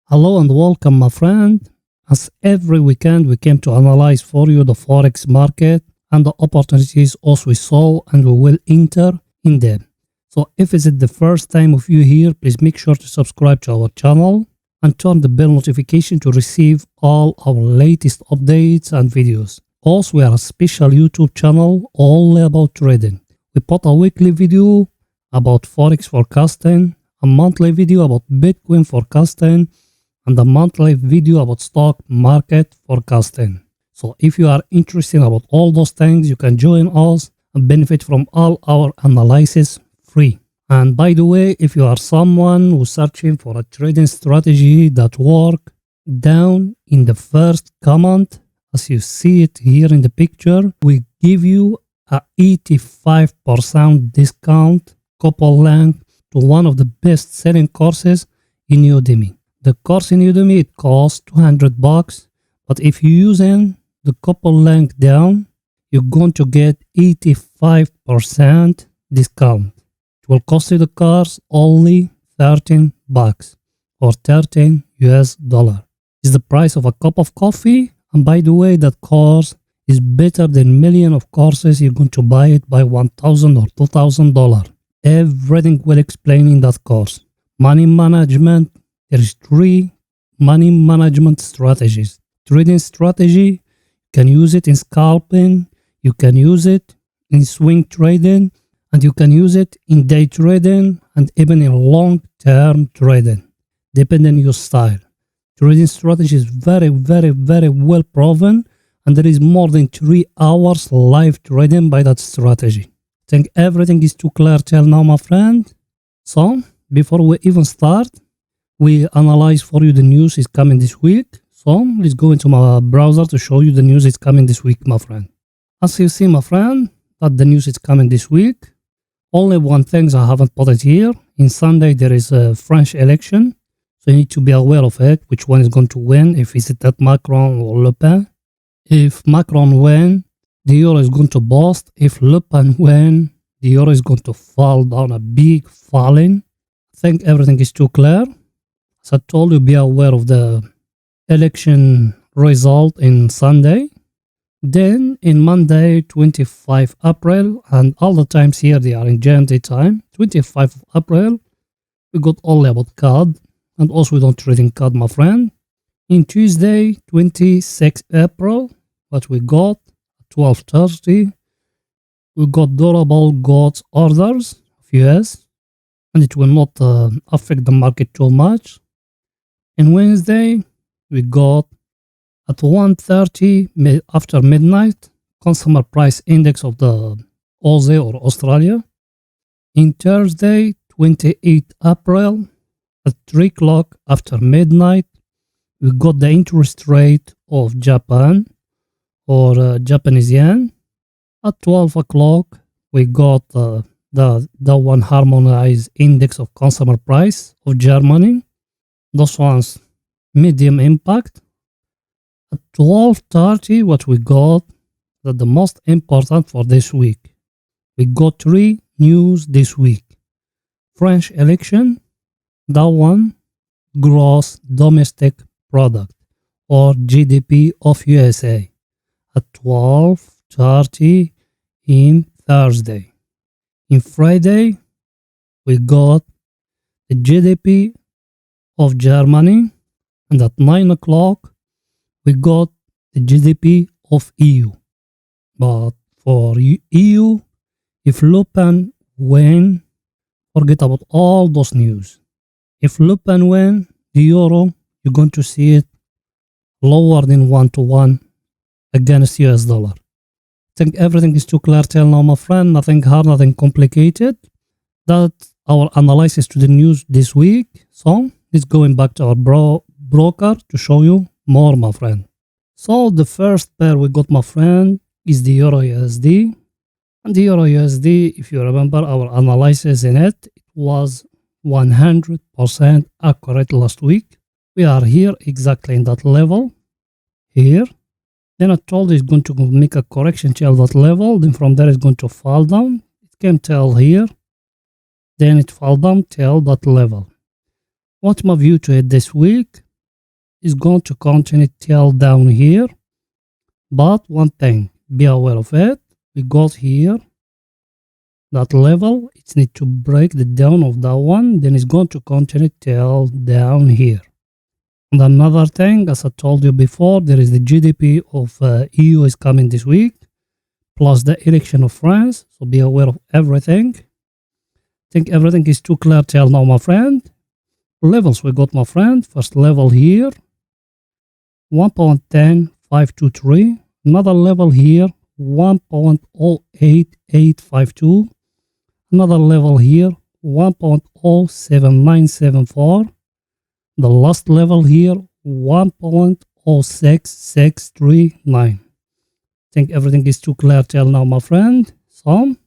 Hello and welcome, my friend. As every weekend, we came to analyze for you the Forex market and the opportunities also we saw and we will enter in them. So if it's the first time of you here, please make sure to subscribe to our channel and turn the bell notification to receive all our latest updates and videos. Also, we are a special YouTube channel only about trading. We put a weekly video about Forex forecasting, a monthly video about Bitcoin forecasting, and a monthly video about stock market forecasting. So if you are interested about all those things, you can join us and benefit from all our analysis free. And by the way, if you are someone who's searching for a trading strategy that works, down in the first comment, as you see it here in the picture, we give you a 85% discount couple link to one of the best selling courses in Udemy. The course in Udemy, it costs $200, but if you using the couple link down, you're going to get 85% discount. It will cost you the course only $13 or $13 US. It's the price of a cup of coffee. And by the way, that course is better than millions of courses. You're going to buy it by $1,000 or $2,000. Everything will explain in that course. Money management. There is 3 money management strategies. Trading strategy, you can use it in scalping, you can use it in swing trading, and you can use it in day trading and even in long-term trading, depending on your style. Trading strategy is very well proven, and there is more than 3 hours live trading by that strategy. I think everything is too clear till now, my friend. So, before we even start, we analyze for you the news is coming this week. So let's go into my browser to show you the news is coming this week, my friend. As you see, my friend, that the news is coming this week. Only one thing I haven't put it here. In Sunday, there is a French election. So you need to be aware of it, which one is going to win, if it's that Macron or Le Pen. If Macron win, the euro is going to bust. If Le Pen win, the euro is going to fall down a big falling. I think everything is too clear. As I told you, be aware of the election result in Sunday. Then in Monday, 25 April, and all the times here they are in GMT time, 25 April, we got all about CAD, and also we don't trade in CAD, my friend. In Tuesday, 26 April, what we got, 12:30, we got durable goods orders of US, and it will not affect the market too much. And Wednesday, we got at 1:30 after midnight, consumer price index of the Aussie or Australia. In Thursday, 28 April, at 3 o'clock after midnight, we got the interest rate of Japan or Japanese yen. At 12 o'clock, we got the one harmonized index of consumer price of Germany. Those ones, medium impact. At 12:30, what we got, that the most important for this week. We got 3 news this week. French election, that one, gross domestic product or GDP of USA at 12:30 in Thursday. In Friday, we got the GDP of Germany, and at 9 o'clock we got the GDP of EU. But for EU, if Le Pen win, forget about all those news. If Le Pen win, the euro, you're going to see it lower than 1-to-1 against US dollar. I think everything is too clear till now, my friend. Nothing hard, nothing complicated. That's our analysis to the news this week. So let's go back to our broker to show you more, my friend. So the first pair we got, my friend, is the EURUSD. And the EURUSD, if you remember our analysis in it, it was 100% accurate last week. We are here exactly in that level. Here. Then I told you it's going to make a correction till that level. Then from there it's going to fall down. It came till here. Then it fall down till that level. What's my view to it this week? is going to continue till down here. But one thing, be aware of it. We got here that level. It needs to break the down of that one. Then it's going to continue till down here. And another thing, as I told you before, there is the GDP of EU is coming this week, plus the election of France. So be aware of everything. I think everything is too clear till now, my friend. Levels we got, my friend. First level here, 1.10523. Another level here, 1.08852. Another level here, 1.07974. The last level here, 1.06639. I think everything is too clear till now, my friend. So,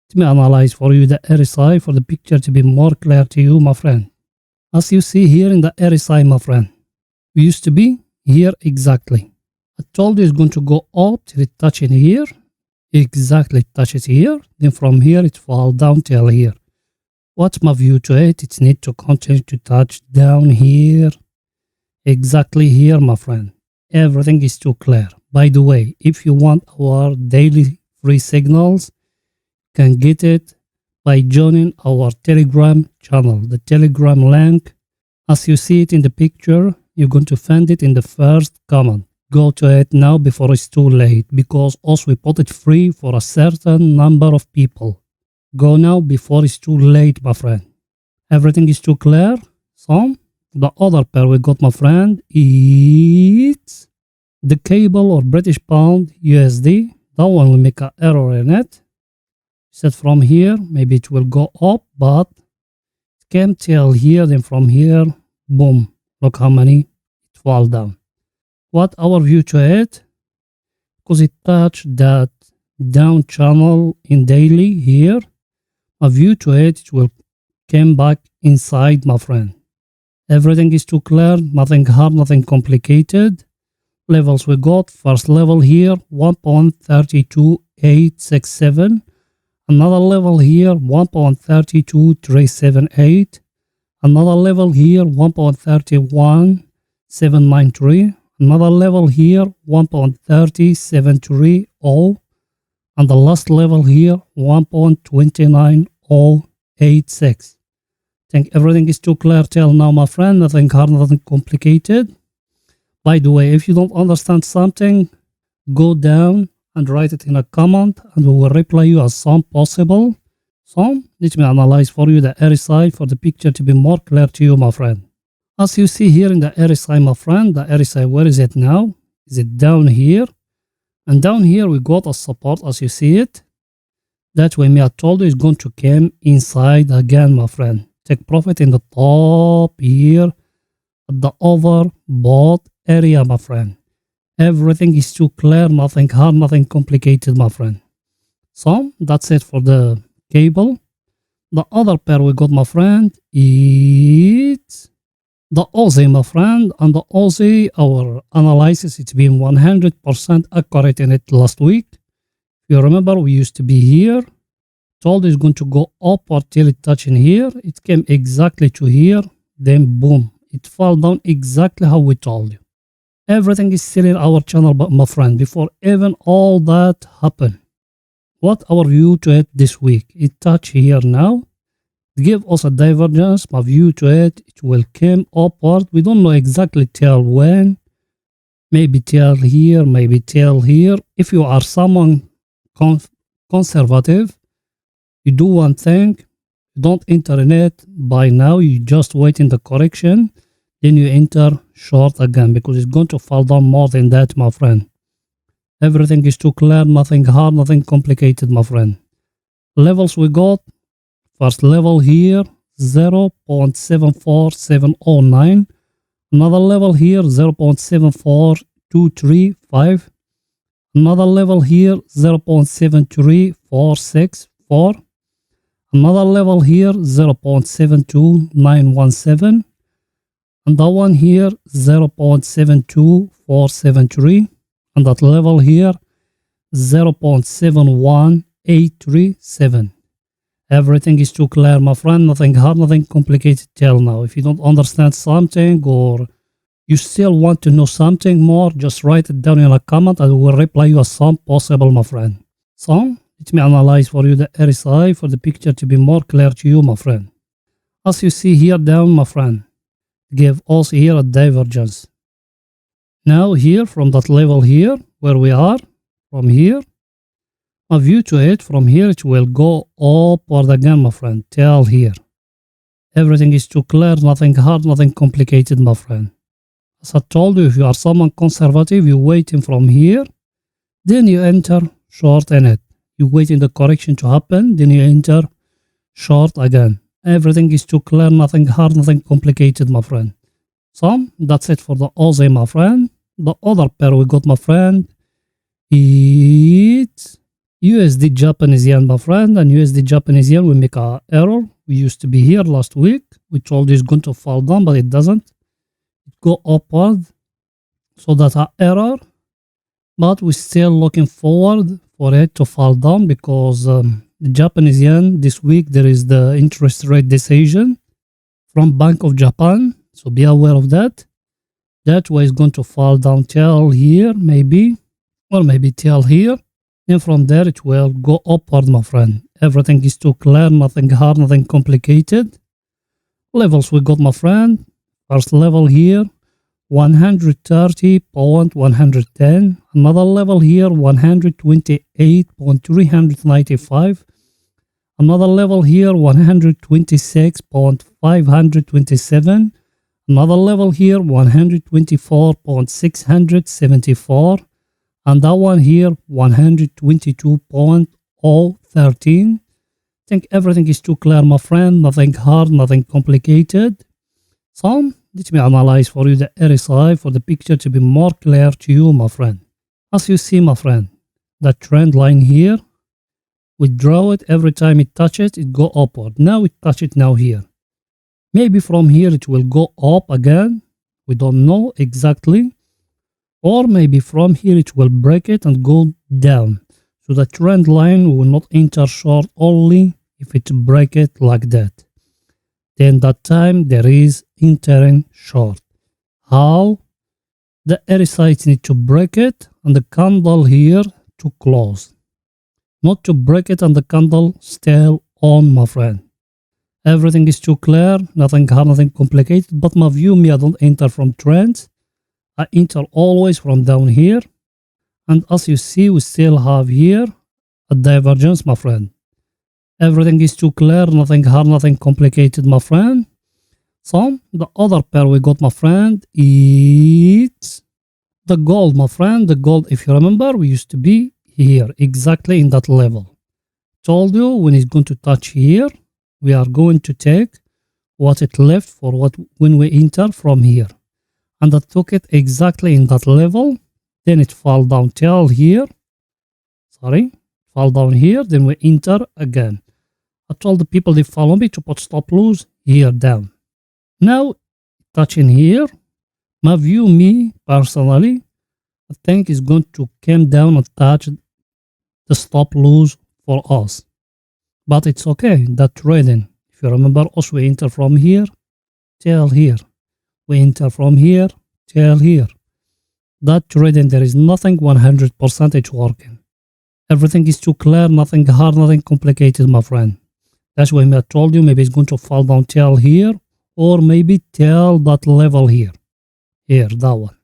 let me analyze for you the RSI for the picture to be more clear to you, my friend. As you see here in the RSI, my friend, we used to be here exactly. I told you it's going to go up till it touches here. Exactly touches here. Then from here it falls down till here. What's my view to it? It needs to continue to touch down here. Exactly here, my friend. Everything is too clear. By the way, if you want our daily free signals, you can get it by joining our Telegram channel. The Telegram link, as you see it in the picture, you're going to find it in the first comment. Go to it now before it's too late, because also we put it free for a certain number of people. Go now before it's too late, my friend. Everything is too clear. So, the other pair we got, my friend, is the cable or British Pound USD. That one will make an error in it. Set from here, maybe it will go up, but it came till here, then from here, boom. Look how many it fall down. What our view to it? Because it touched that down channel in daily here. A view to it, it will come back inside, my friend. Everything is too clear, nothing hard, nothing complicated. Levels we got, first level here, 1.32867. Another level here, 1.32378. Another level here, 1.31793. Another level here, 1.30730. And the last level here, 1.29086. I think everything is too clear till now, my friend. Nothing hard, nothing complicated. By the way, if you don't understand something, go down and write it in a comment, and we will reply you as soon as possible. So, let me analyze for you the RSI for the picture to be more clear to you, my friend. As you see here in the RSI, my friend, the RSI, where is it now? Is it down here? And down here we got a support, as you see it. That way, me I told you, is going to come inside again, my friend. Take profit in the top here at the overbought area, my friend. Everything is too clear, nothing hard, nothing complicated, my friend. So that's it for the cable. The other pair we got, my friend, is the Aussie, my friend. And the Aussie, our analysis, it's been 100% accurate in it last week. If you remember, we used to be here. Told it's going to go upward till it touched in here. It came exactly to here. Then boom, it fell down exactly how we told you. Everything is still in our channel, but my friend, before even all that happened. What our view to it this week? It touched here now. Give us a divergence. My view to it, it will come upward. We don't know exactly till when. Maybe till here, maybe till here. If you are someone conservative, you do one thing. You don't enter in it by now. You just wait in the correction. Then you enter short again, because it's going to fall down more than that, my friend. Everything is too clear, nothing hard, nothing complicated, my friend. Levels we got. First level here, 0.74709. Another level here, 0.74235. Another level here, 0.73464. Another level here, 0.72917. And that one here, 0.72473. And that level here, 0.71837. Everything is too clear, my friend. Nothing hard, nothing complicated till now. If you don't understand something or you still want to know something more, just write it down in a comment and we will reply you as soon possible, my friend. So, let me analyze for you the RSI for the picture to be more clear to you, my friend. As you see here down, my friend, give us here a divergence. Now here, from that level here, where we are, from here, my view to it, from here, it will go upward again, my friend, till here. Everything is too clear, nothing hard, nothing complicated, my friend. As I told you, if you are someone conservative, you're waiting from here, then you enter short in it. You waiting the correction to happen, then you enter short again. Everything is too clear, nothing hard, nothing complicated, my friend. So, that's it for the Aussie, my friend. The other pair we got, my friend, it's USD Japanese yen, my friend. And USD Japanese yen, we make an error. We used to be here last week. We told you it's going to fall down, but it doesn't. It go upward. So that's an error. But we're still looking forward for it to fall down because the Japanese yen, this week, there is the interest rate decision from Bank of Japan. So be aware of that. That way it's going to fall down till here, maybe, or maybe till here. And from there, it will go upward, my friend. Everything is too clear, nothing hard, nothing complicated. Levels we got, my friend. First level here, 130.110. Another level here, 128.395. Another level here, 126.527. Another level here, 124.674. And that one here, 122.013. I think everything is too clear, my friend. Nothing hard, nothing complicated. So, let me analyze for you the RSI for the picture to be more clear to you, my friend. As you see, my friend, the trend line here, we draw it every time it touches, it go upward. Now it touch it now here. Maybe from here it will go up again. We don't know exactly. Or maybe from here it will break it and go down. So the trend line will not enter short only if it break it like that. Then that time there is entering short. How? The RSI need to break it and the candle here to close. Not to break it and the candle still on, my friend. Everything is too clear, nothing hard, nothing complicated. But my view, I don't enter from trends. I enter always from down here. And as you see, we still have here a divergence, my friend. Everything is too clear, nothing hard, nothing complicated, my friend. So, the other pair we got, my friend, is the gold, my friend. The gold, if you remember, we used to be here, exactly in that level. Told you, when it's going to touch here, we are going to take what it left for what when we enter from here. And I took it exactly in that level. Then it fall down till here. Fall down here. Then we enter again. I told the people they follow me to put stop loss here down. Now, touching here, my view, me personally, I think is going to come down and touch the stop loss for us. But it's okay, that trading. If you remember us, we enter from here till here. We enter from here till here. That trading, there is nothing 100% working. Everything is too clear, nothing hard, nothing complicated, my friend. That's why I told you maybe it's going to fall down till here or maybe till that level here. Here, that one.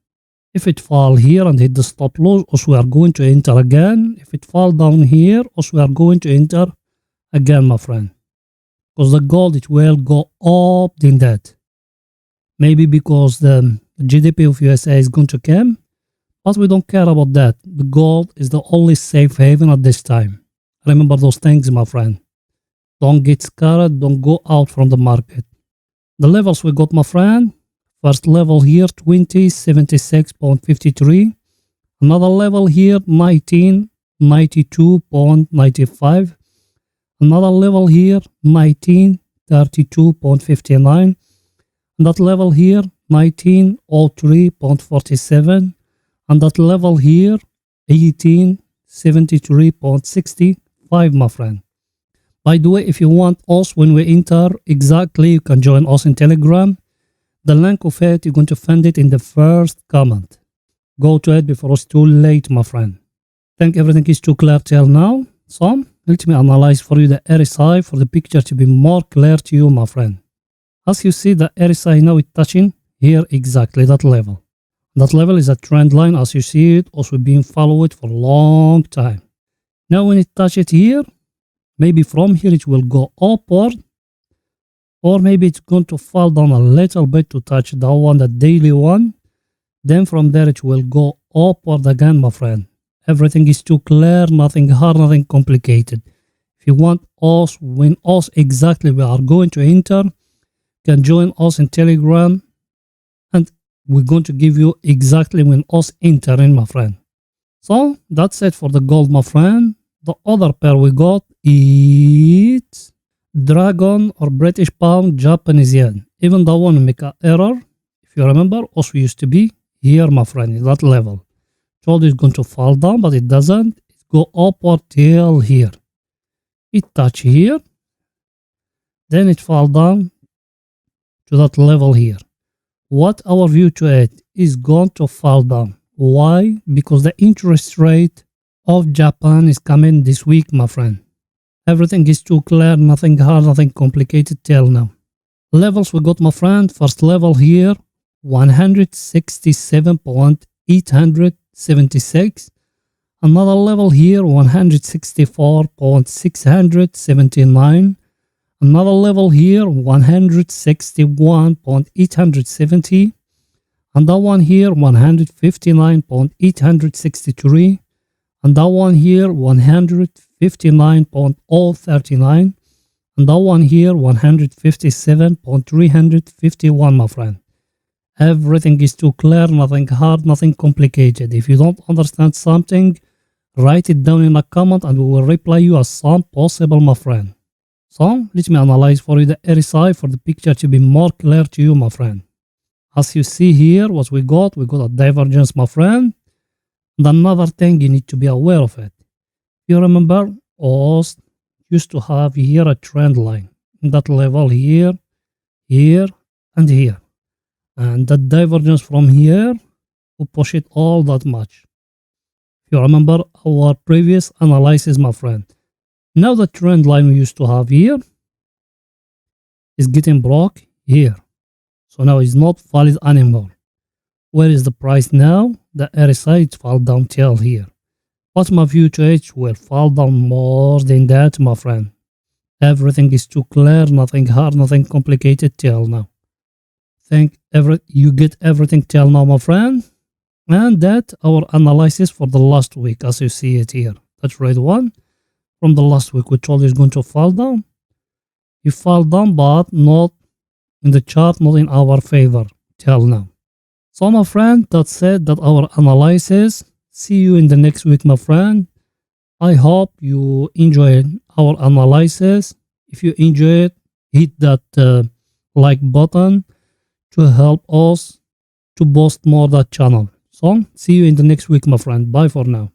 If it fall here and hit the stop loss, also we are going to enter again. If it fall down here, also we are going to enter again, my friend. Because the gold, it will go up in that. Maybe because the GDP of USA is going to come. But we don't care about that. The gold is the only safe haven at this time. Remember those things, my friend. Don't get scared. Don't go out from the market. The levels we got, my friend. First level here, 2076.53. Another level here, 1992.95. Another level here, 1932.59. And that level here, 1903.47. And that level here, 1873.65, my friend. By the way, if you want us when we enter exactly, you can join us in Telegram. The link of it, you're going to find it in the first comment. Go to it before it's too late, my friend. Think everything is too clear till now? So, let me analyze for you the RSI for the picture to be more clear to you, my friend. As you see, the RSI now is touching here exactly that level. That level is a trend line, as you see it, also being followed for a long time. Now when it touches here, maybe from here it will go upward, or maybe it's going to fall down a little bit to touch that one, the daily one. Then from there it will go upward again, my friend. Everything is too clear, nothing hard, nothing complicated. If you want us, when us exactly we are going to enter, you can join us in Telegram, and we're going to give you exactly when us enter in, my friend. So that's it for the gold, my friend. The other pair we got is Dragon or British Pound, Japanese Yen. Even that one make an error. If you remember, us we used to be here, my friend, in that level. Told it's going to fall down, but it doesn't. It go upward till here. It touch here, then it fall down to that level here. What our view to it is going to fall down. Why? Because the interest rate of Japan is coming this week, my friend. Everything is too clear, nothing hard, nothing complicated till now. Levels we got, my friend. First level here, 167.876. Another level here, 164.679. Another level here, 161.870. And that one here, 159.863. And that one here, 159.039. And that one here, 157.351, my friend. Everything is too clear, nothing hard, nothing complicated. If you don't understand something, write it down in a comment and we will reply you as soon as possible, my friend. So, let me analyze for you the RSI for the picture to be more clear to you, my friend. As you see here, what we got a divergence, my friend. And another thing, you need to be aware of it. You remember, us used to have here a trend line. In that level here, here, and here. And that divergence from here will push it all that much. If you remember our previous analysis, my friend. Now the trend line we used to have here is getting broke here. So now it's not valid anymore. Where is the price now? The RSI fall down till here. But my future edge will fall down more than that, my friend. Everything is too clear, nothing hard, nothing complicated till now. Think you get everything till now, my friend. And that our analysis for the last week, as you see it here. That's red one. From the last week, we told you it's going to fall down. You fall down, but not in the chart, not in our favor till now. So, my friend, that's it. That our analysis. See you in the next week, my friend. I hope you enjoyed our analysis. If you enjoyed it, hit that like button to help us to boost more that channel. So, see you in the next week, my friend. Bye for now.